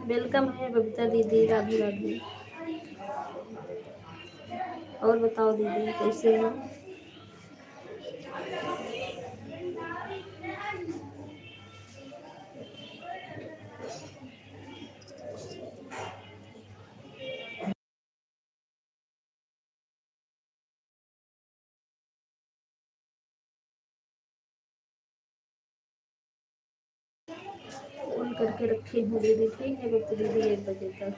Welcome है बबीता दीदी, राधे राधे। और बताओ दीदी कैसे हो? फोन करके रखी हूँ दीदी, ठीक है बबीता दीदी, 1 बजे तक।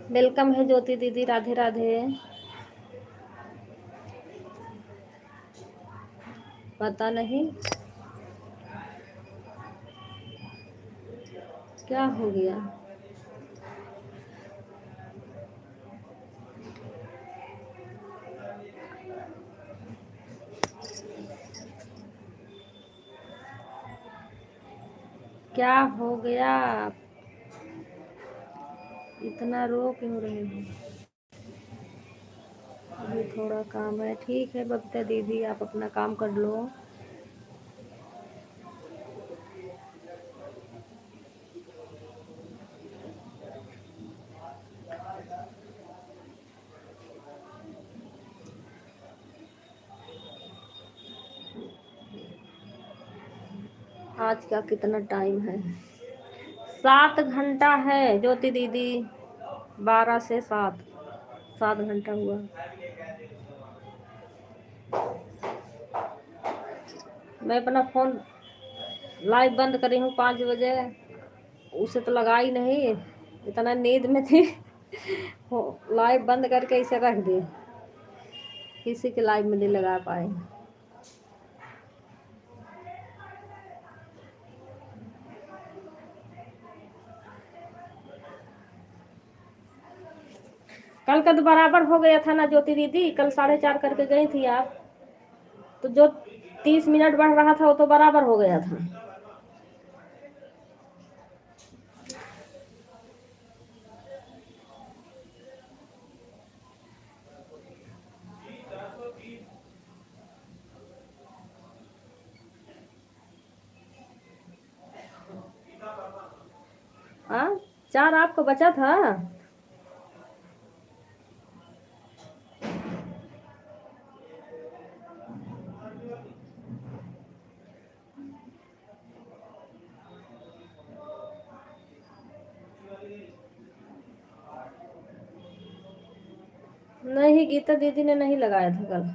वेलकम है ज्योति दीदी, राधे राधे। पता नहीं क्या हो गया। क्या हो गया, इतना रो क्यों रहे हो? अभी थोड़ा काम है। ठीक है बबीता दीदी, आप अपना काम कर लो। आज का कितना टाइम है? 7 घंटा है ज्योति दीदी, 12 से 7, 7 घंटा हुआ। मैं अपना फोन लाइव बंद करी हूँ 5 बजे, उसे तो लगा ही नहीं, इतना नींद में थी। लाइव बंद करके इसे रख दी, किसी के लाइव में नहीं लगा पाए। कल का तो बराबर हो गया था ना ज्योति दीदी, कल 4:30 करके गई थी आप, तो जो 30 मिनट बढ़ रहा था वो तो बराबर हो गया था। हाँ, 4 आपको बचा था। नहीं, गीता दीदी ने नहीं लगाया था कल।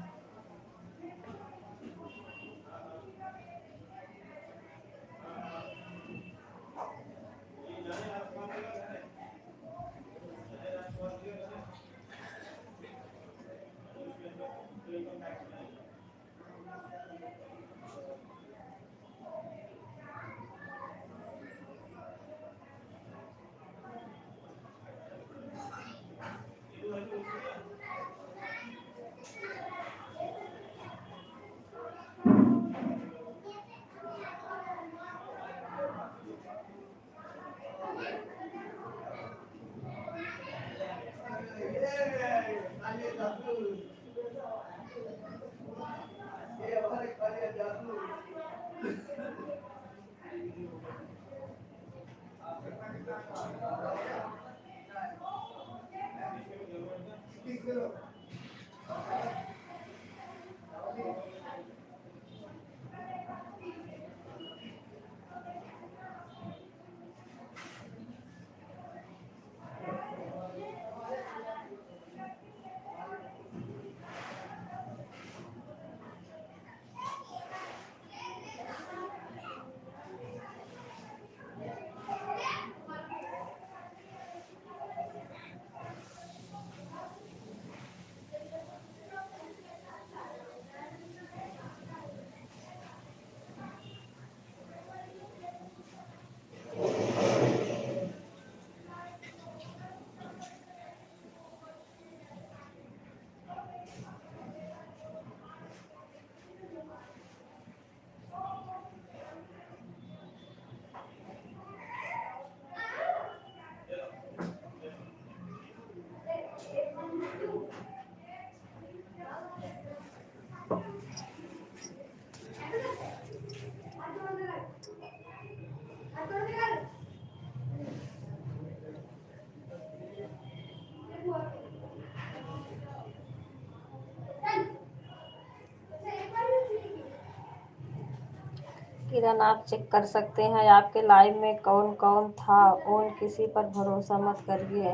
किरण, आप चेक कर सकते हैं आपके लाइव में कौन कौन था। उन किसी पर भरोसा मत करिए,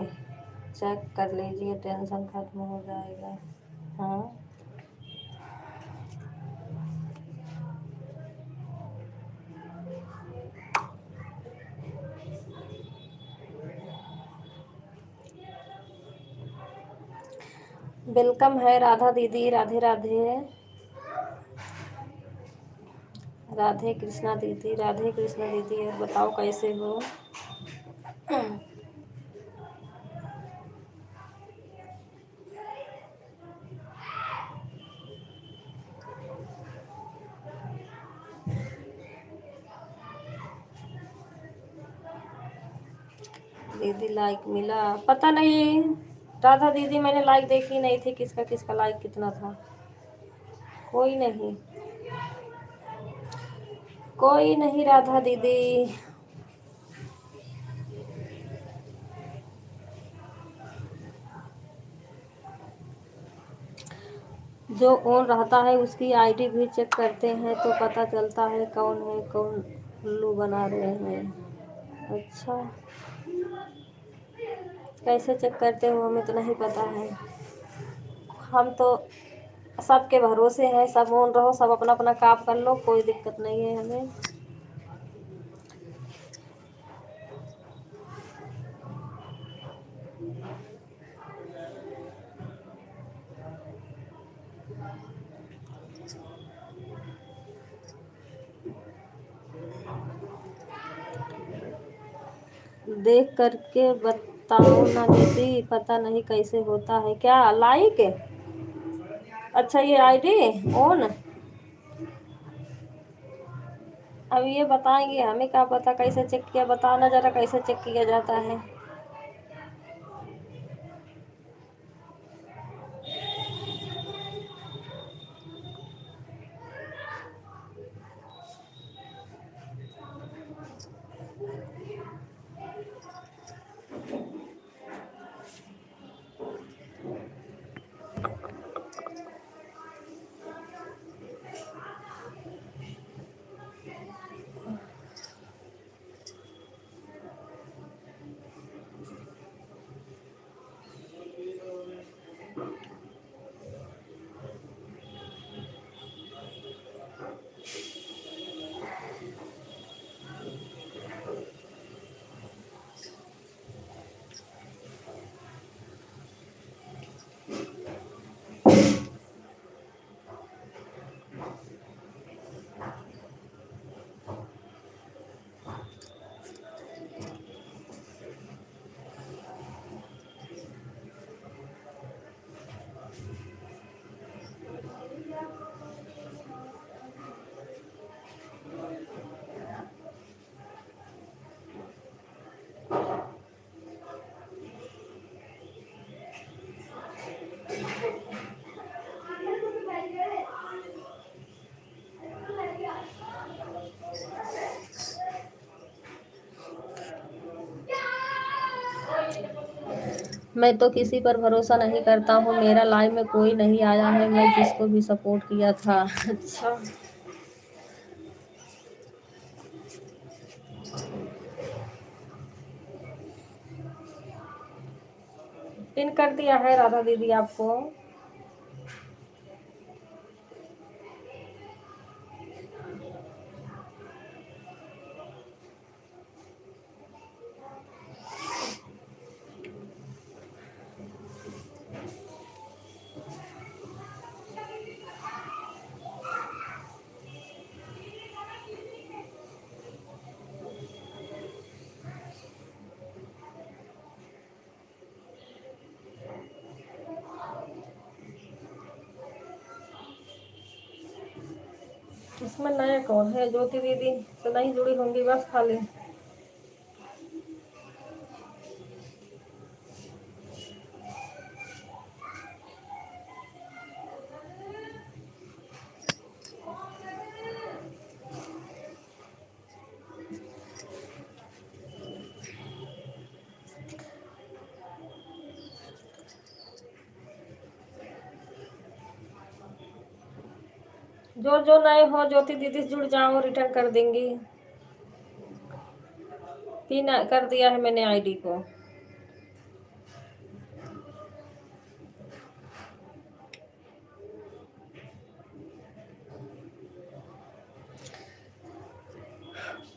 चेक कर लीजिए, टेंशन खत्म हो जाएगा। हाँ, वेलकम है राधा दीदी, राधे राधे। राधे कृष्णा दीदी, राधे कृष्णा दीदी। और बताओ कैसे हो? दीदी लाइक मिला, पता नहीं राधा दीदी, मैंने लाइक देखी नहीं थी, किसका किसका लाइक कितना था। कोई नहीं, कोई नहीं राधा दीदी। जो ऑन रहता है उसकी आईडी भी चेक करते हैं तो पता चलता है कौन है कौन उल्लू बना रहे हैं। अच्छा, कैसे चेक करते हो हमें तो नहीं पता है। हम तो सबके भरोसे हैं, सब ऑन रहो, सब अपना अपना काम कर लो, कोई दिक्कत नहीं है हमें। देख करके बताओ ना दीदी, पता नहीं कैसे होता है क्या लाइक। अच्छा, ये आईडी ऑन, अब ये बताएंगे, हमें क्या पता कैसे चेक किया, बताना जरा कैसे चेक किया जाता है। मैं तो किसी पर भरोसा नहीं करता हूँ, मेरा लाइव में कोई नहीं आया है, मैं जिसको भी सपोर्ट किया था। अच्छा, पिन कर दिया है राधा दीदी आपको। इसमें नया कौन है? ज्योति दीदी तो नहीं जुड़ी होंगी बस खाली। जो जो नए हो ज्योति दीदी से जुड़ जाओ, रिटर्न कर देंगी। पिन कर दिया है मैंने आईडी को।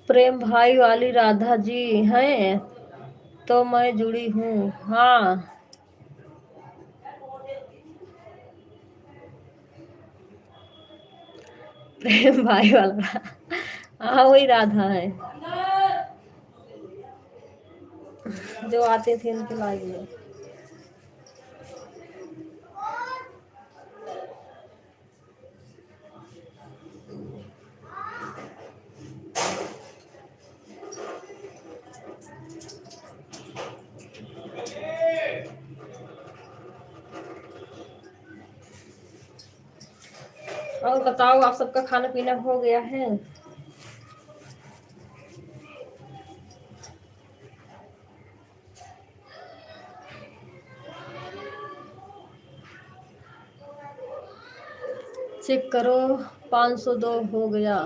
प्रेम भाई वाली राधा जी हैं तो मैं जुड़ी हूँ। हाँ, प्रेम भाई वाला। हाँ वही राधा है जो आते थे इनके लाइव में। और बताओ आप सबका खाना पीना हो गया है? चेक करो 502 हो गया।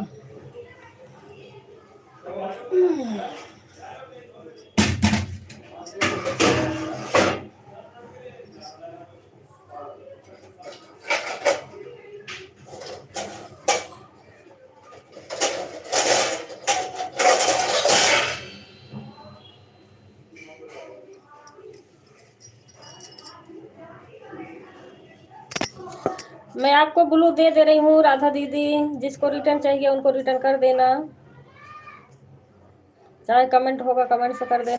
मैं आपको ब्लू दे रही हूँ राधा दीदी, जिसको रिटर्न चाहिए उनको रिटर्न कर देना, चाहे कमेंट होगा कमेंट से कर देना।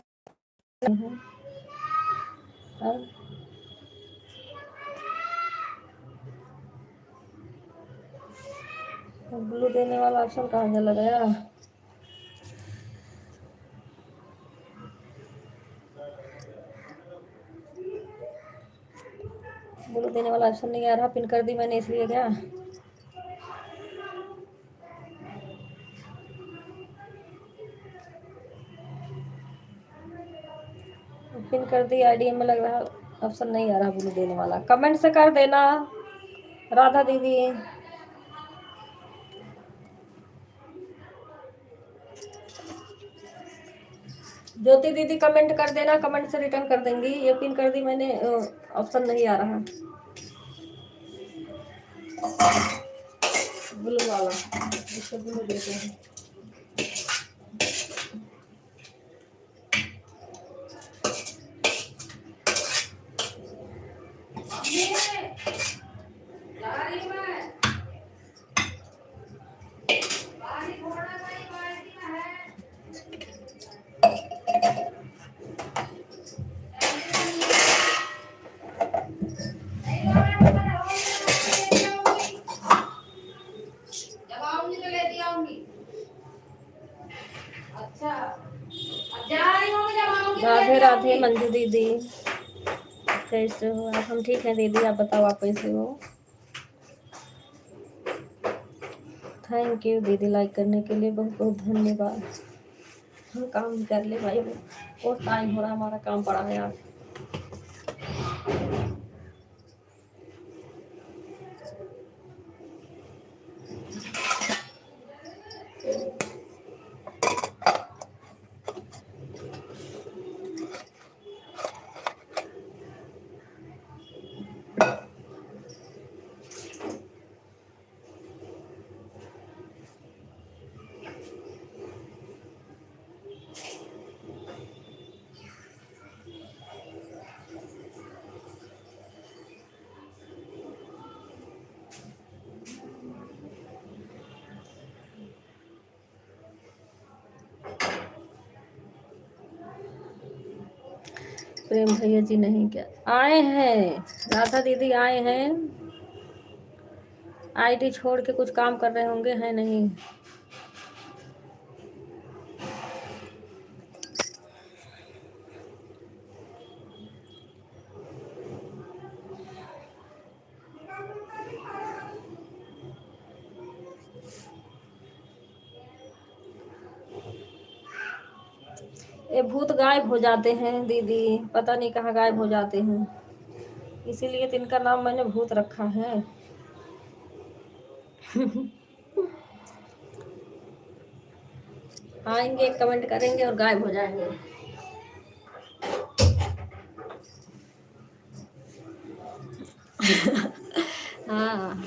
ब्लू देने वाला ऑप्शन कहाँ चला गया? ब्लू देने वाला ऑप्शन नहीं आ रहा, पिन कर दी मैंने इसलिए क्या? पिन कर दी आईडी में, लग रहा ऑप्शन नहीं आ रहा ब्लू देने वाला। कमेंट से कर देना राधा दीदी। ज्योति दीदी कमेंट कर देना, कमेंट से रिटर्न कर देंगी। ये पिन कर दी मैंने, ऑप्शन नहीं आ रहा ब्लू वाला, इसको ब्लू देते हैं। राधे राधे मंजू दीदी, कैसे हो आप? हम ठीक हैं दीदी, आप बताओ आप कैसे हो? थैंक यू दीदी, लाइक करने के लिए बहुत बहुत धन्यवाद। हम काम कर ले भाई, बहुत टाइम हो रहा, हमारा काम पड़ा है यार। प्रेम भैया जी नहीं क्या आए हैं? राधा दीदी आए हैं, आईडी छोड़ के कुछ काम कर रहे होंगे, हैं नहीं? ये भूत गायब हो जाते हैं दीदी, पता नहीं कहाँ गायब हो जाते हैं, इसीलिए तो इनका नाम मैंने भूत रखा है। आएंगे कमेंट करेंगे और गायब हो जाएंगे। हाँ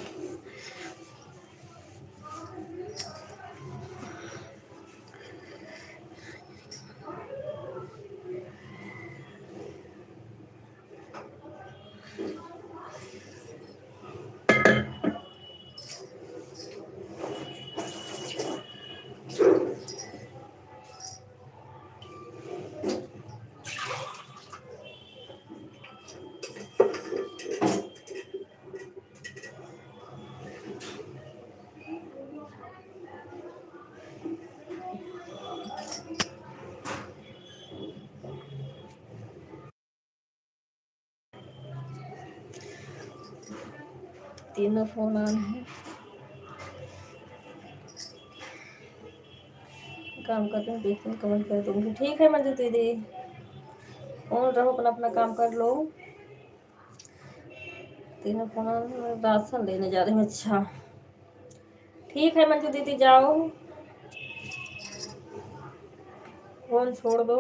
तीनों फोन ऑन है, काम कर रहे हैं, देखते हैं कमेंट कर दूंगी। ठीक है मंजू दीदी, फोन रहो, अपना अपना काम कर लो। तीनों फोन ऑन है, राशन लेने जा रहे हैं। अच्छा ठीक है मंजू दीदी, जाओ फोन छोड़ दो।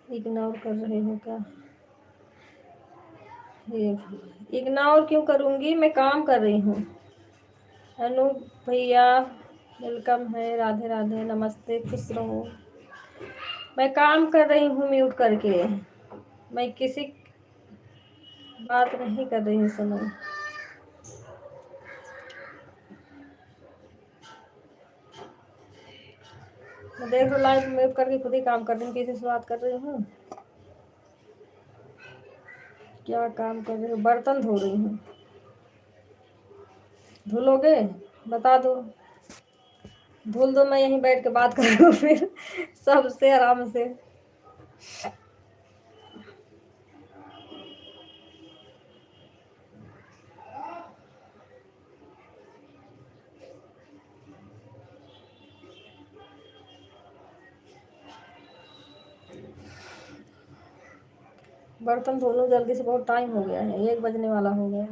इग्नोर कर रहे हो क्या? ये इग्नोर क्यों करूँगी, मैं काम कर रही हूँ। अनु भैया वेलकम है, राधे राधे, नमस्ते, खुश रहो। मैं काम कर रही हूँ म्यूट करके, मैं किसी बात नहीं कर रही हूँ समय। मैं देख लो लाइव म्यूट करके खुद ही काम कर रही हूँ, किसी से बात कर रही हूँ। क्या काम कर रही हूँ? बर्तन धो रही हूँ। धुलोगे? बता दो। धुल दो, मैं यहीं बैठ के बात कर रही हूँ फिर सबसे आराम से। बर्तन धो लो जल्दी से, बहुत टाइम हो गया है, 1 बजने वाला हो गया।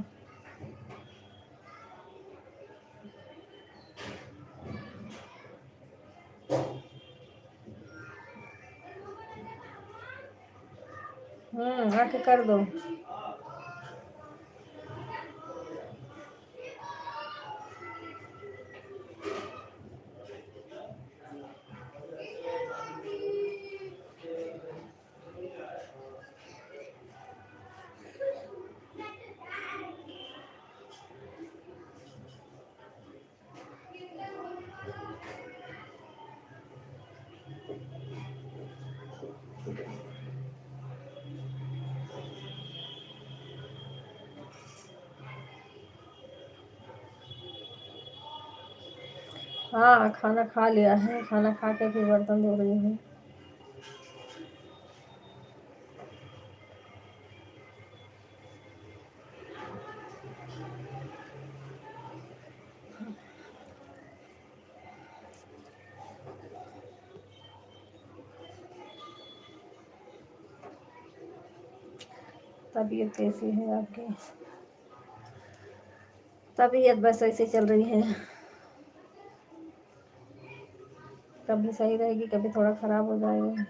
आके कर दो। हाँ, खाना खा लिया है, खाना खा के फिर बर्तन धो रही हूँ। तबीयत कैसी है आपकी? तबीयत बस ऐसे चल रही है, कभी सही रहेगी, कभी थोड़ा खराब हो जाएगा।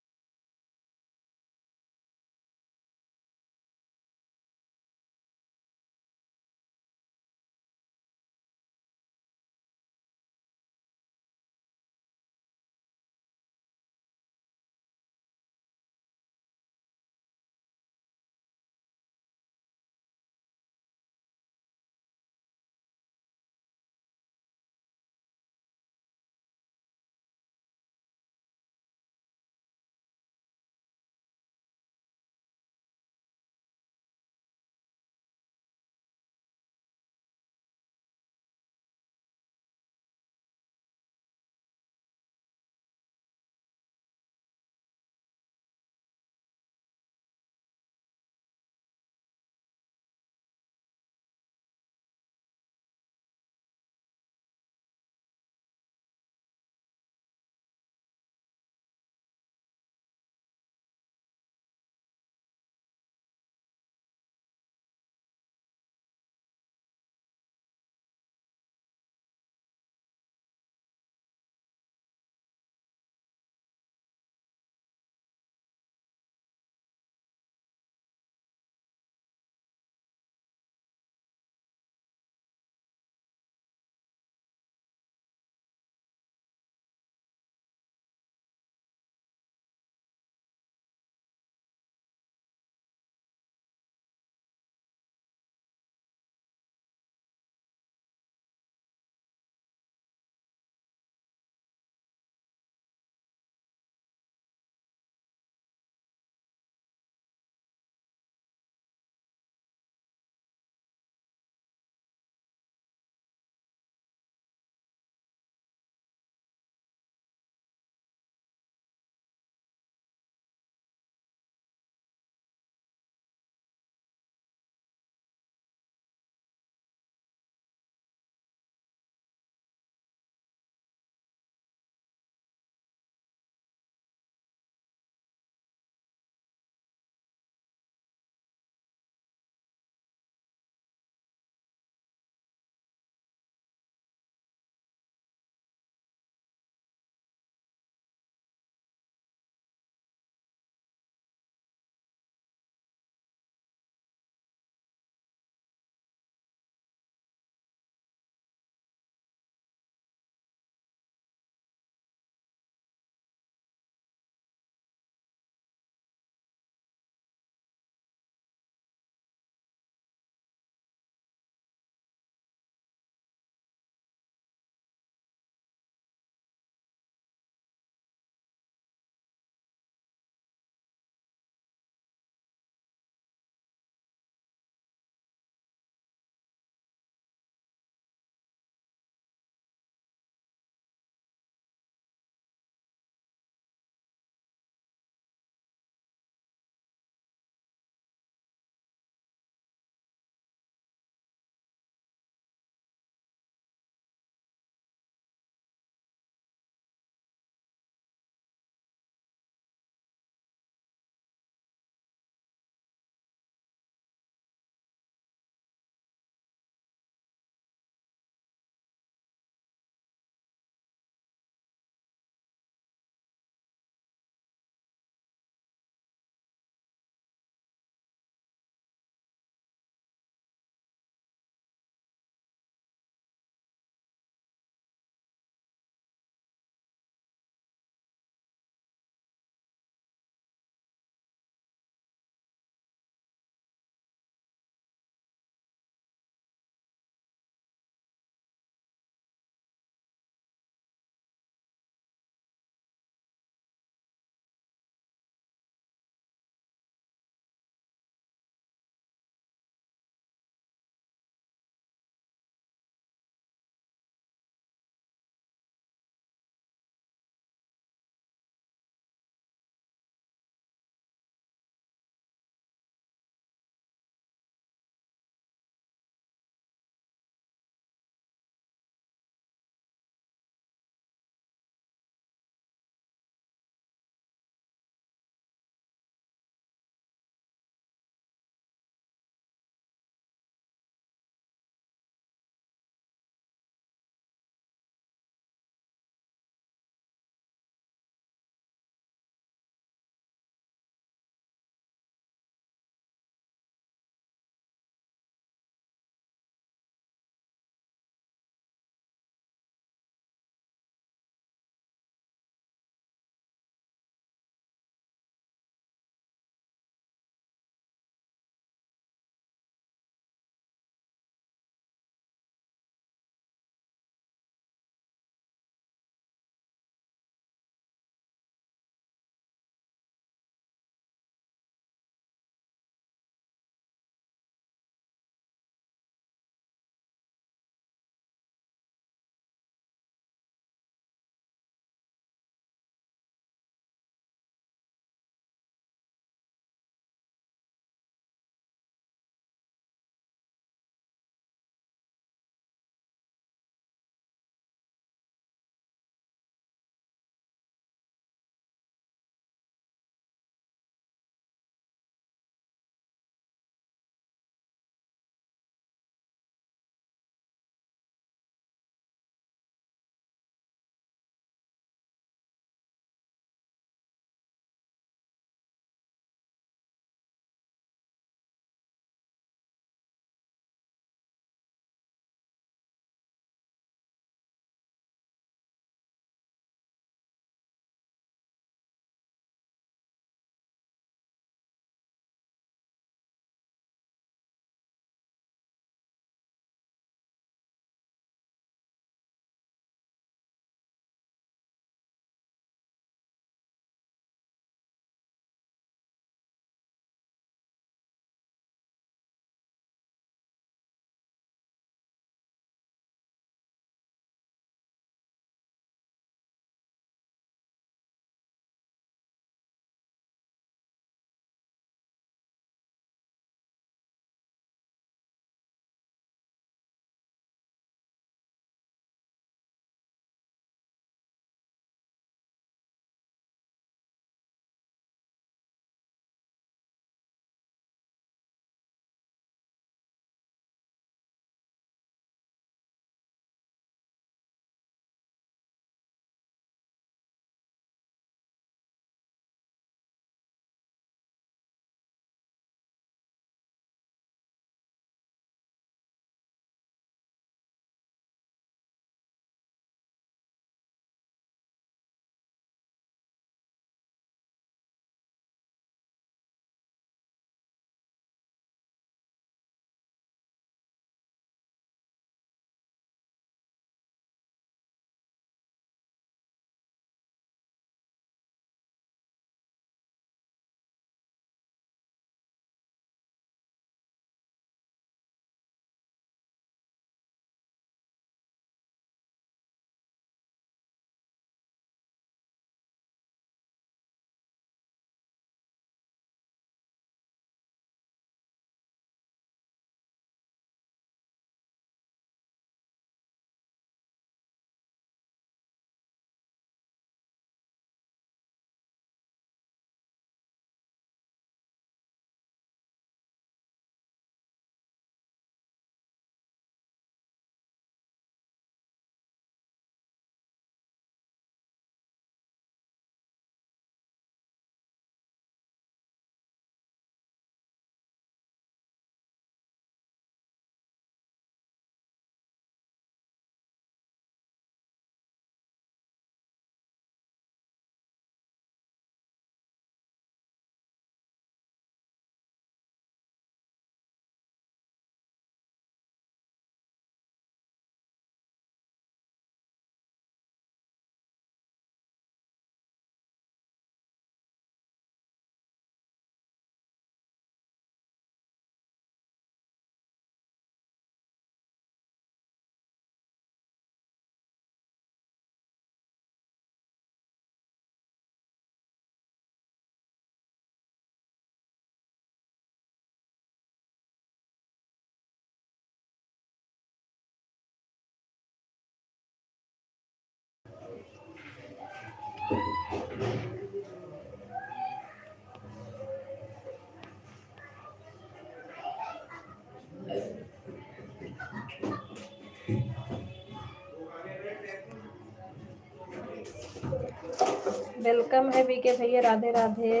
वेलकम है बीके भैया, राधे राधे।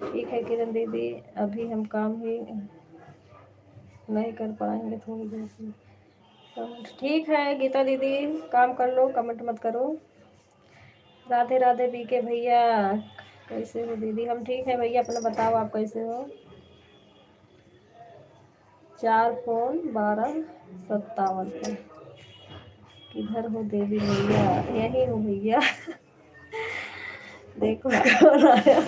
ठीक है किरण दीदी, अभी हम काम ही नहीं कर पाएंगे, थोड़ी देर से कमेंट। ठीक है गीता दीदी, काम कर लो, कमेंट मत करो। राधे राधे बीके भैया, कैसे हो दीदी? हम ठीक है भैया, अपना बताओ आप कैसे हो? 4 फोन 1257 पर। किधर हो देवी भैया? यही हूँ भैया। देखो कौन आया।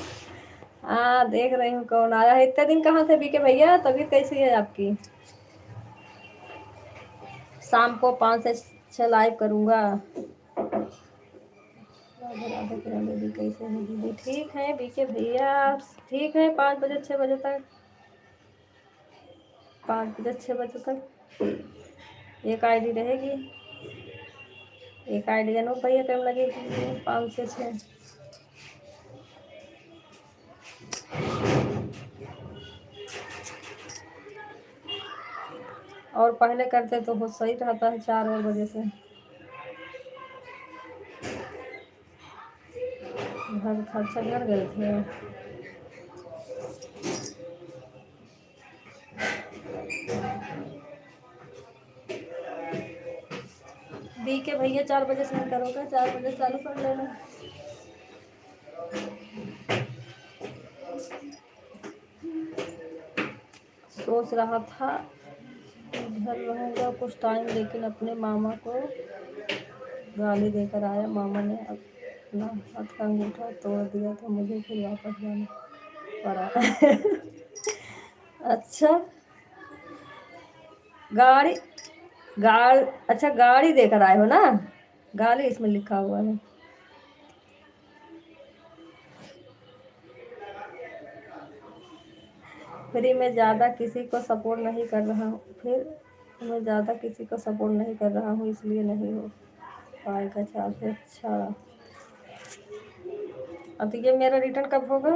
हाँ देख रही हूँ कौन आया है। इतने दिन कहाँ थे बीके भैया? तबीयत कैसी है आपकी? शाम को 5 से 6 लाइव करूँगा। राधे राधे किरण दीदी, कैसे हैं दीदी? ठीक है बीके भैया, ठीक है। 5 बजे 6 बजे तक, 5 बजे 6 बजे तक एक आईडी रहेगी। एक आईडी अनूप भैया टाइम लगेगी 5 से 6। और पहले करते तो बहुत सही रहता है 4 और बजे से। घर खर्चा घर गए थे। बीके भैया 4 बजे से करोगे, 4 बजे चालू कर लेना। सोच रहा था घर रहूँगा कुछ टाइम, लेकिन अपने मामा को गाली देकर आया। मामा ने अपना हाथ का अंगूठा तोड़ दिया तो मुझे फिर वापस जाना पड़ा। अच्छा गाड़ी अच्छा गाड़ी देकर आए हो ना? गाड़ी इसमें लिखा हुआ है। फिर मैं ज़्यादा किसी को सपोर्ट नहीं कर रहा हूँ, इसलिए नहीं हो पाएगा 4 से। अच्छा अब तो ये मेरा रिटर्न कब होगा?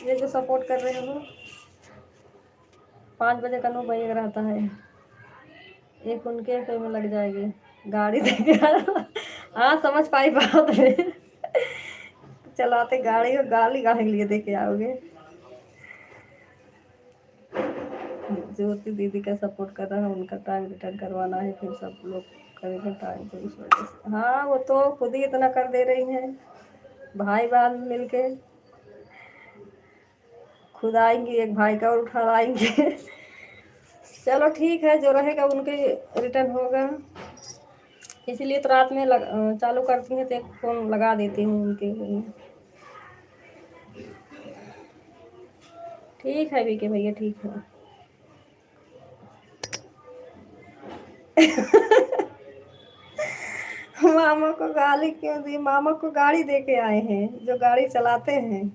ये जो सपोर्ट कर रहे हो। 5 बजे का 9 बजे रहता है। एक उनके पे में लग जाएगी गाड़ी देके। हाँ समझ पाई बात में। चलाते गाड़ी और गाली गाने के लिए देके आओगे। ज्योति दीदी का सपोर्ट कर रहा है, उनका टाइम रिटर्न करवाना है, फिर सब लोग करेंगे टाइम, तो इस वजह से। हाँ वो तो खुद ही इतना कर दे रही हैं, भाई बहन मिलके खुद आएंगी, एक भाई का और उठा लाएंगे। चलो ठीक है, जो रहेगा उनके रिटर्न होगा। इसलिए तो रात में चालू करती हैं तो एक फ़ोन लगा देती हूँ उनके लिए। ठीक है बीके भैया, ठीक है। मामा को गाली क्यों दी? मामा को गाड़ी दे के आए हैं, जो गाड़ी चलाते हैं।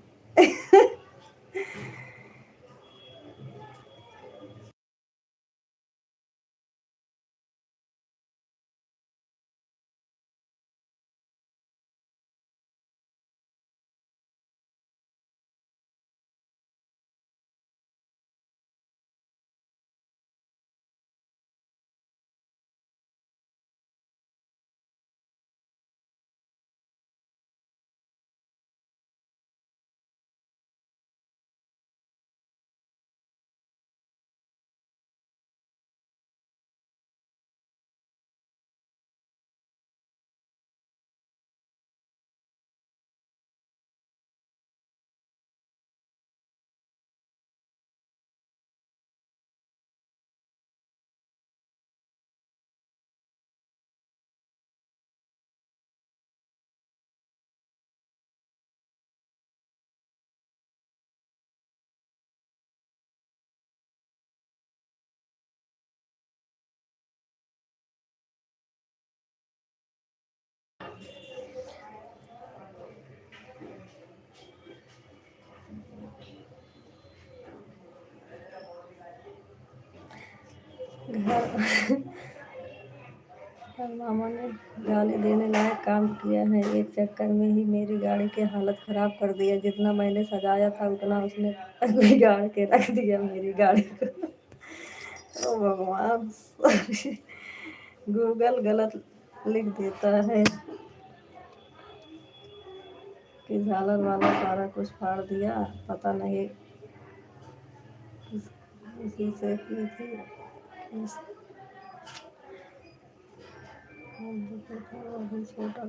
घर मामा ने गाली देने लायक काम किया है। एक चक्कर में ही मेरी गाड़ी की हालत ख़राब कर दिया। जितना मैंने सजाया था उतना उसने बिगाड़ के रख दिया मेरी गाड़ी को। ओ भगवान, सॉरी, गूगल गलत लिख देता है। कि झालर वाला सारा कुछ फाड़ दिया, पता नहीं किसी से की थी। किस अभी छोटा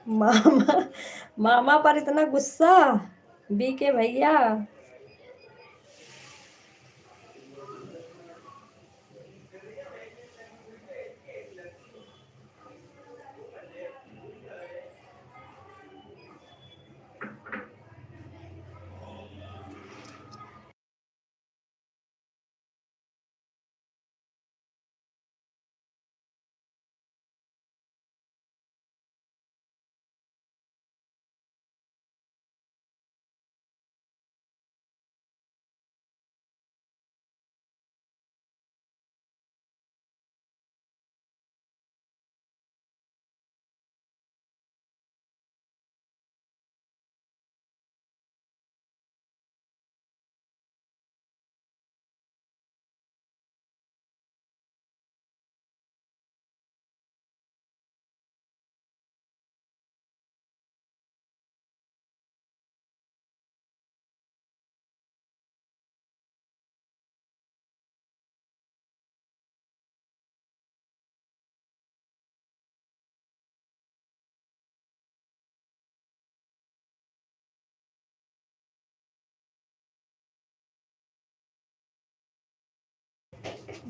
मामा मामा पर इतना गुस्सा, बीके भैया।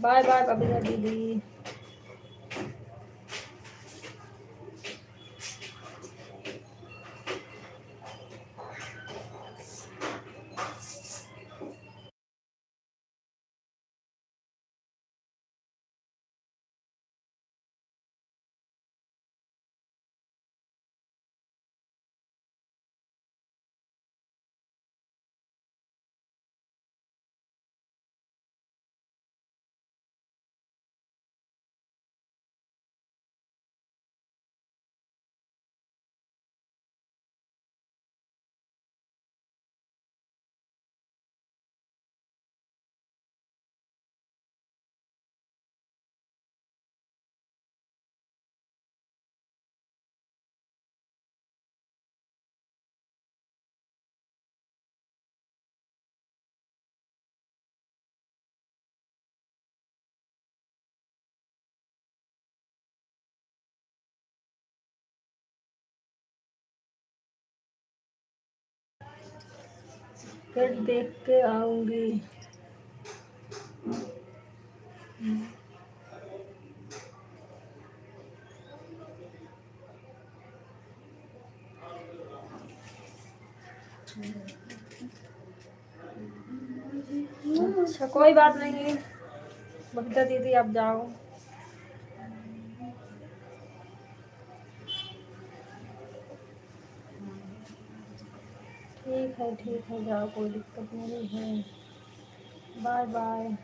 बाय बाय बबीता दीदी। फिर देख के आऊंगी। अच्छा कोई बात नहीं, बबीता दीदी आप जाओ। ठीक है जाओ, कोई दिक्कत नहीं है। Bye bye.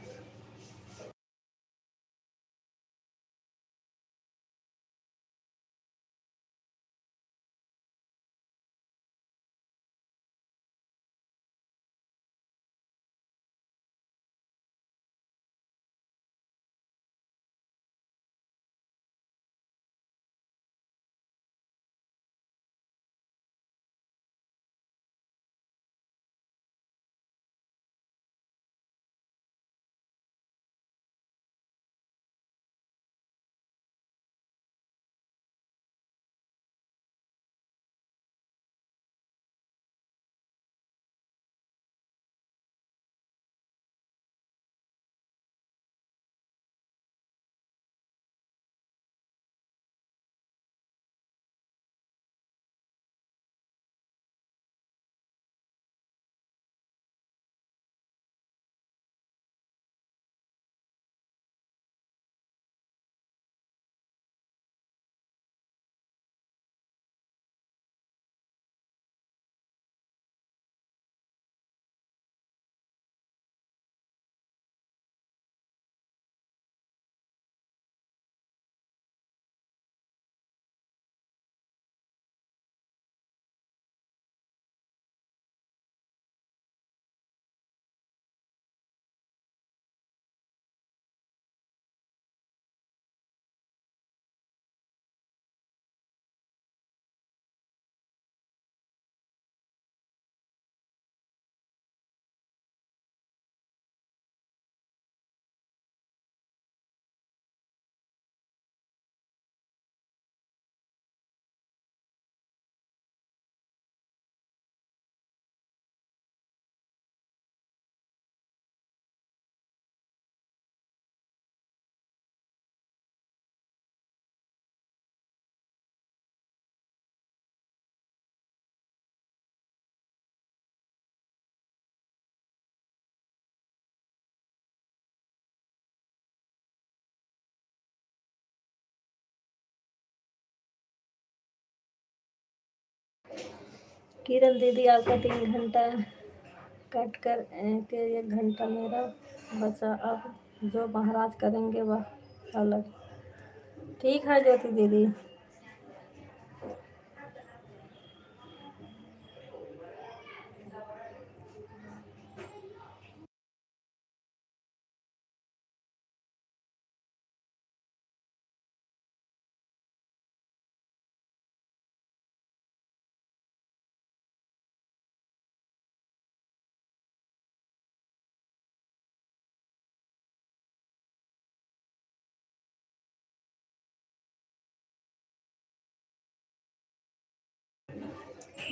किरण दीदी आपका 3 घंटा कट कर के 1 घंटा मेरा बचा। अब जो महाराज करेंगे वह अलग। ठीक है ज्योति दीदी।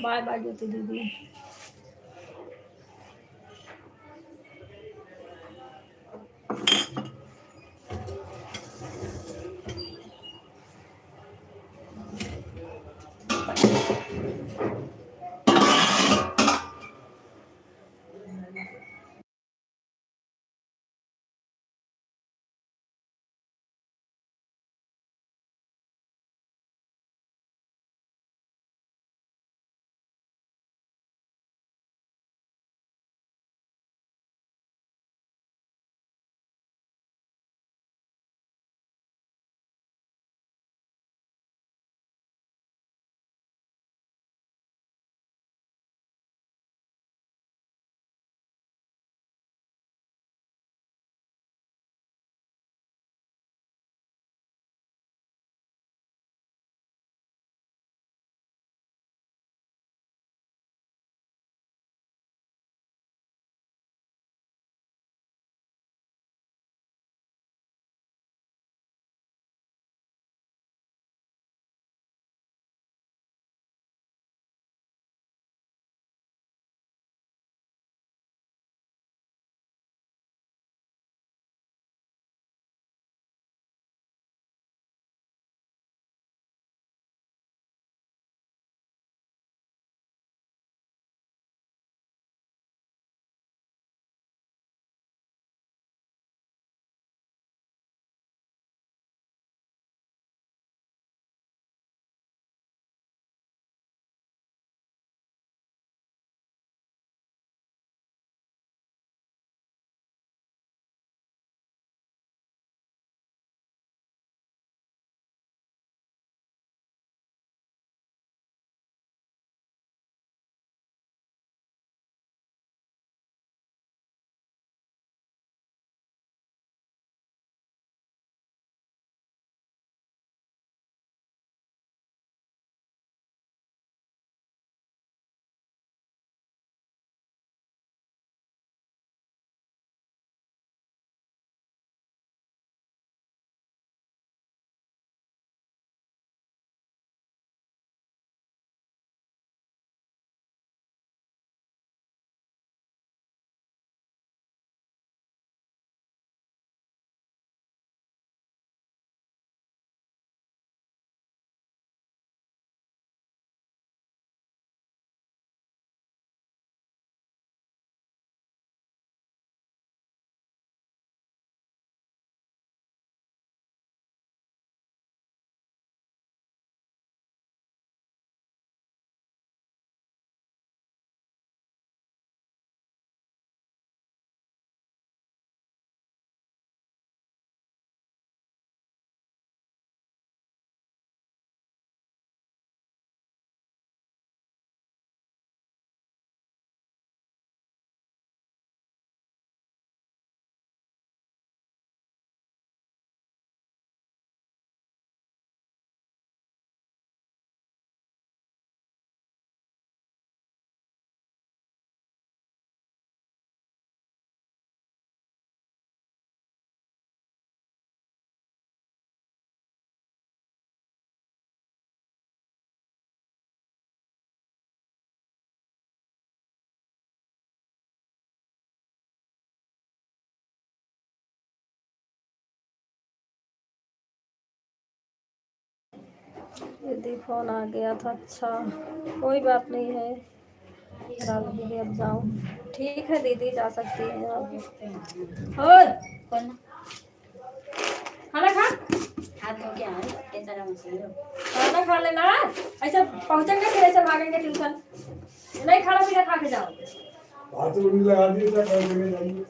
बाय बाय ज्योति दीदी। यदि फोन आ गया था। अच्छा कोई बात नहीं है। राज दीदी अब जाओ। ठीक है दीदी जा सकती हैं आप। और खाना खा। हाथ धो के आए खाना खा लेना। ऐसे पहुंचेंगे फिर ऐसे भागेंगे ट्यूशन। नहीं खाना पीना खा के जाओ। हाथ में लगा दिए था, कल लेने जाइए।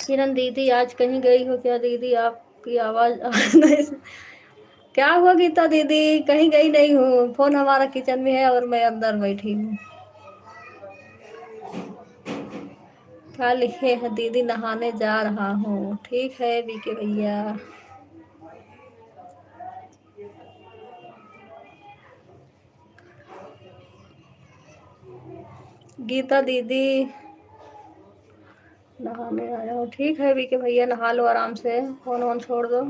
किरण दीदी आज कहीं गई हो क्या दीदी? आपकी आवाज़ आ नहीं। क्या हुआ गीता दीदी? कहीं गई नहीं हूँ, फोन हमारा किचन में है और मैं अंदर बैठी हूँ। क्या लिखे हैं दीदी? नहाने जा रहा हूँ। ठीक है बीके भैया। गीता दीदी नहाने आया हूँ। ठीक है बीके भैया, नहा लो आराम से, फोन वोन छोड़ दो।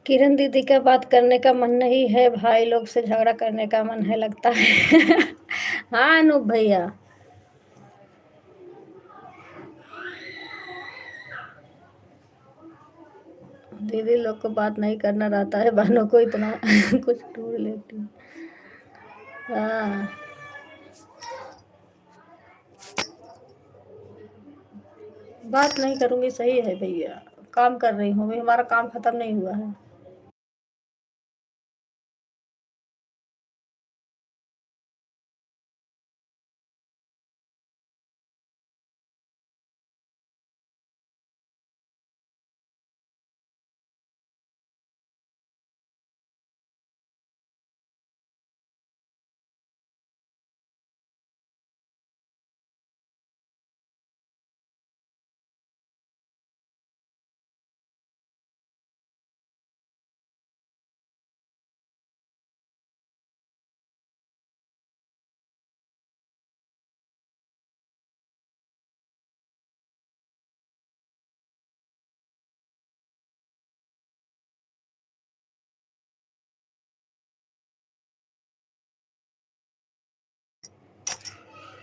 किरण दीदी का बात करने का मन नहीं है, भाई लोग से झगड़ा करने का मन है लगता है। हाँ अनूप भैया। दीदी लोग को बात नहीं करना रहता है, बहनों को इतना कुछ ढूंढ लेती हूँ। हाँ बात नहीं करूँगी, सही है भैया, काम कर रही हूँ, हमारा काम खत्म नहीं हुआ है।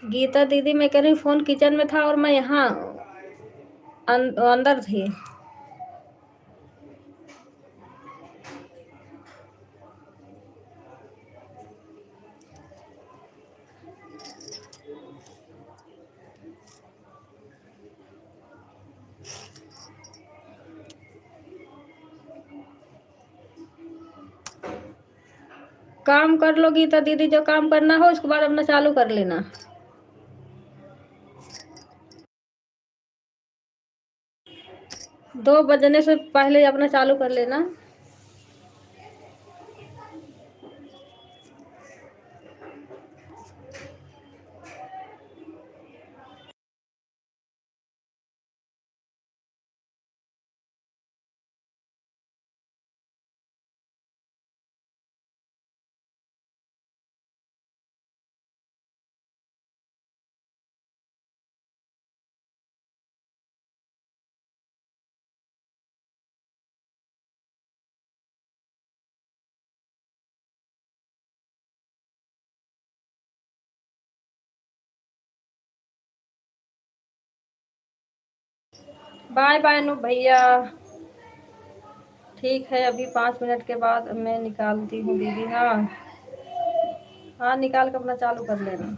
गीता दीदी मैं कह रही फोन किचन में था और मैं यहाँ अंदर थी। काम कर लो गीता दीदी, जो काम करना हो उसके बाद अपना चालू कर लेना। 2 बजने से पहले अपना चालू कर लेना। बाय बाय अनूप भैया। ठीक है अभी 5 मिनट के बाद मैं निकालती हूँ दीदी। हाँ हाँ निकाल कर अपना चालू कर लेना।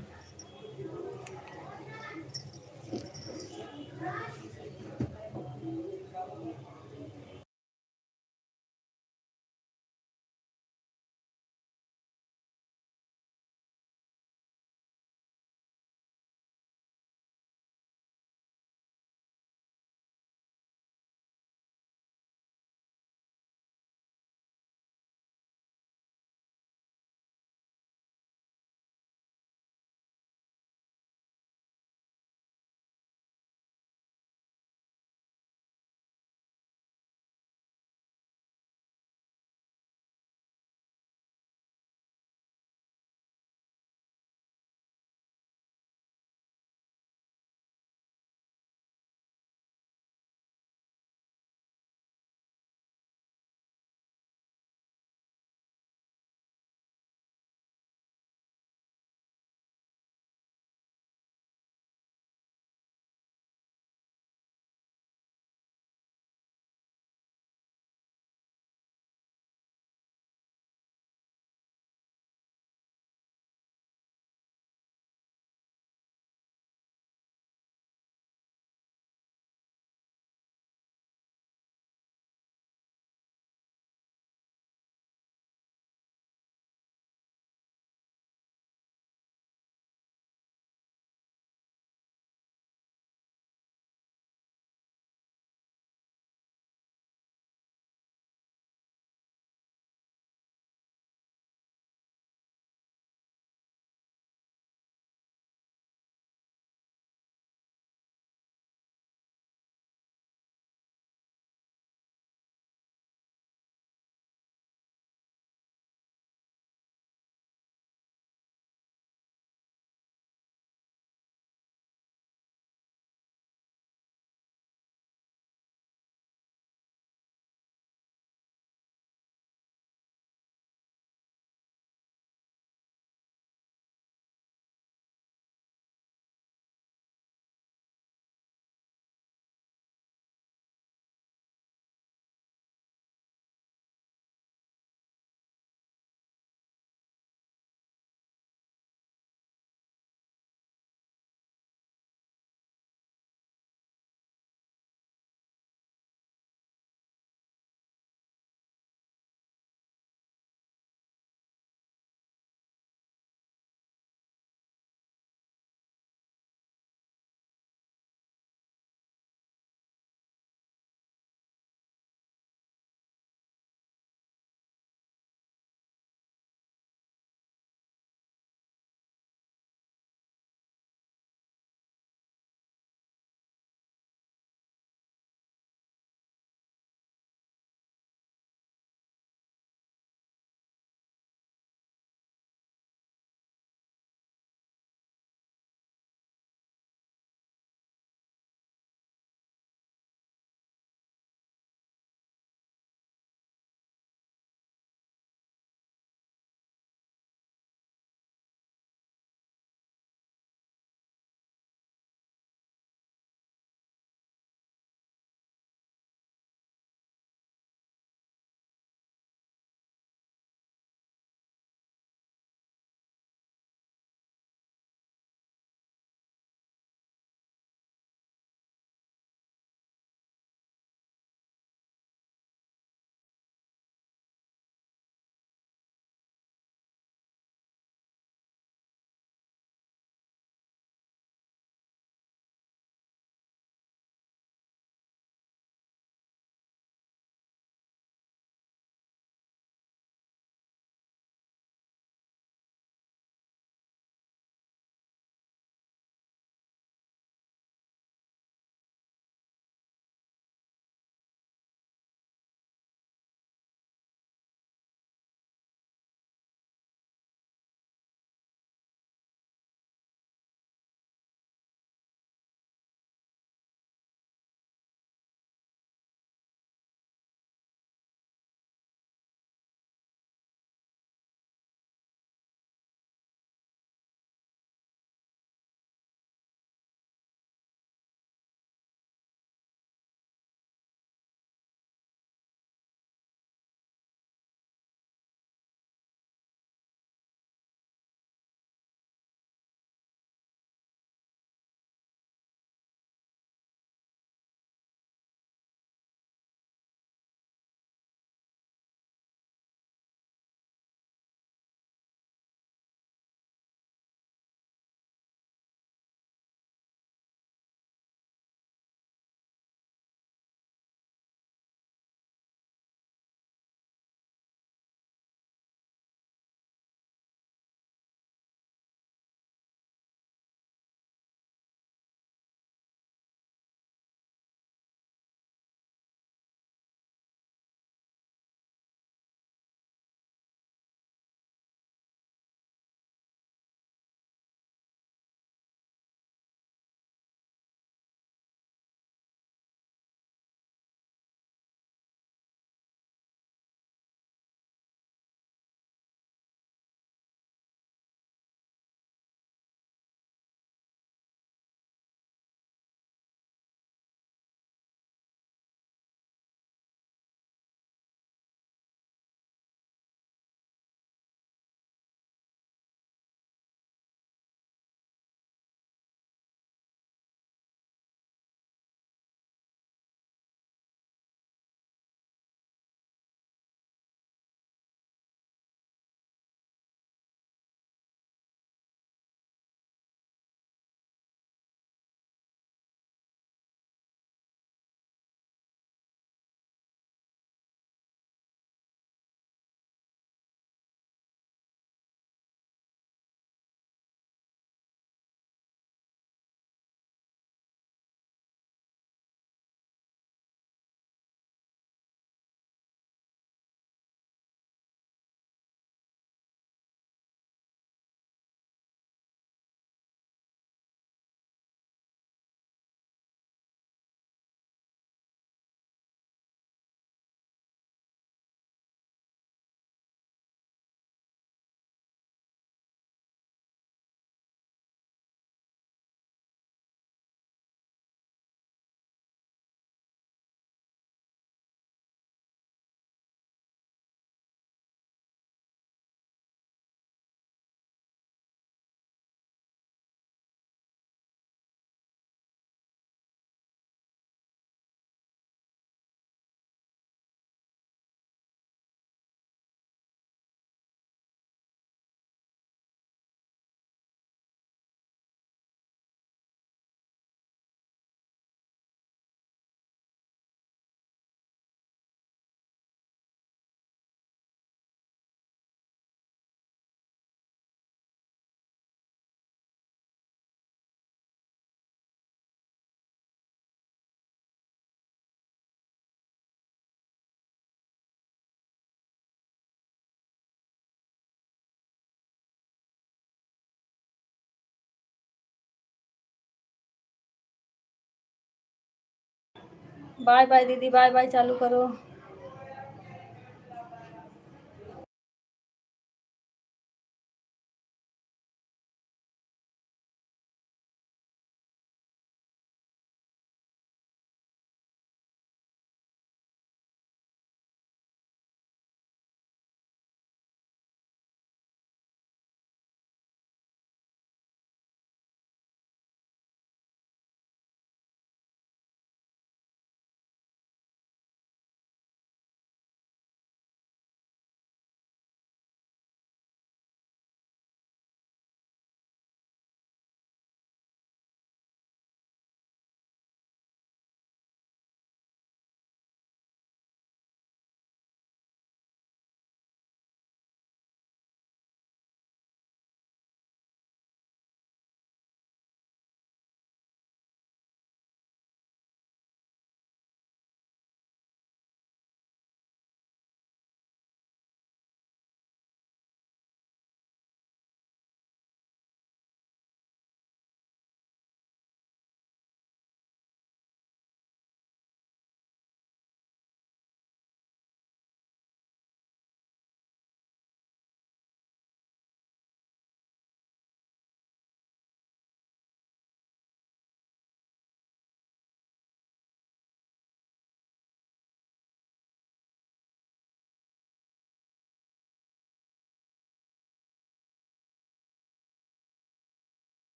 बाय बाय दीदी, बाय बाय चालू करो।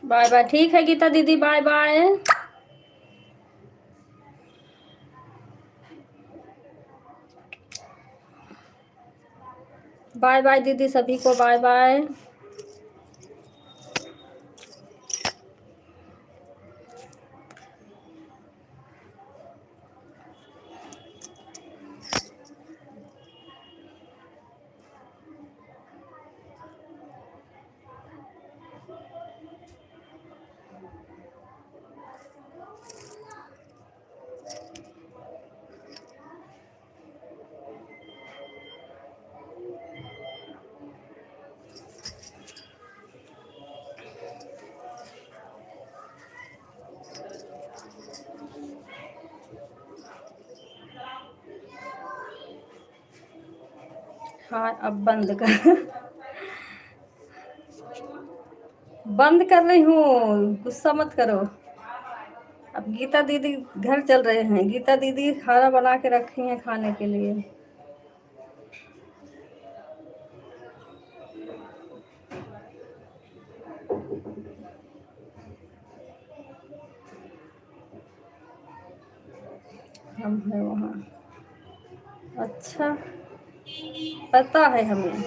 बाय बाय, ठीक है गीता दीदी, बाय बाय। बाय बाय दीदी, सभी को बाय बाय। हाँ अब बंद कर बंद कर रही हूँ, गुस्सा मत करो। अब गीता दीदी घर चल रहे हैं, गीता दीदी खाना बना के रखी हैं खाने के लिए। हम है वहाँ। अच्छा, पता है हमें।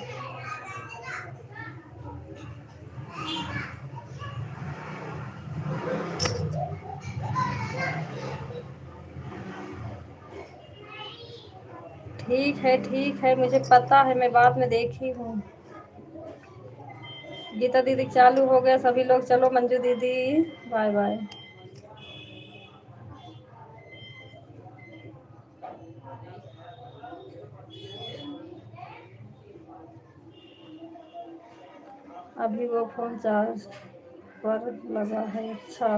ठीक है, मुझे पता है, मैं बाद में देखी हूँ। गीता दीदी चालू हो गया, सभी लोग चलो। मंजू दीदी बाय बाय। अभी वो फोन चार्ज पर लगा है। अच्छा,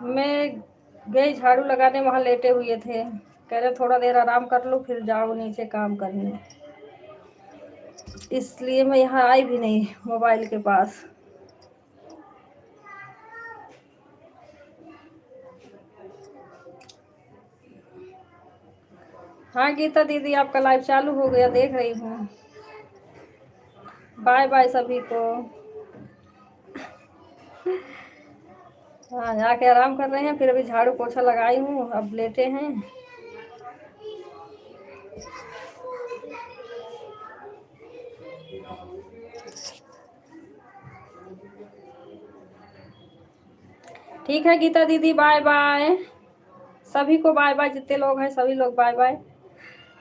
मैं गई झाड़ू लगाने, वहाँ लेटे हुए थे, कह रहे थोड़ा देर आराम कर लो फिर जाओ नीचे काम करने, इसलिए मैं यहाँ आई भी नहीं मोबाइल के पास। हाँ गीता दीदी आपका लाइव चालू हो गया, देख रही हूँ। बाय बाय सभी को। हाँ जाके आराम कर रहे हैं, फिर अभी झाड़ू पोछा लगाई हूँ, अब लेटे हैं। ठीक है गीता दीदी बाय बाय, सभी को बाय बाय, जितने लोग हैं सभी लोग बाय बाय।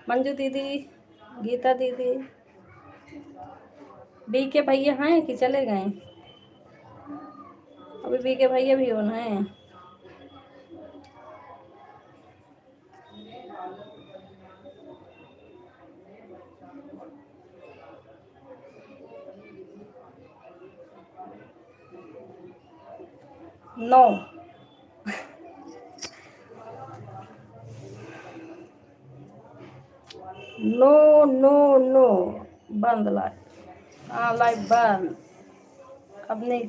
मंजू दीदी, गीता दीदी, बी के भैया हैं कि चले गए? अभी बी के भैया भी ऑन हैं। नो नो नो नो, बंद लाइव। हाँ लाइव बंद, अब नहीं।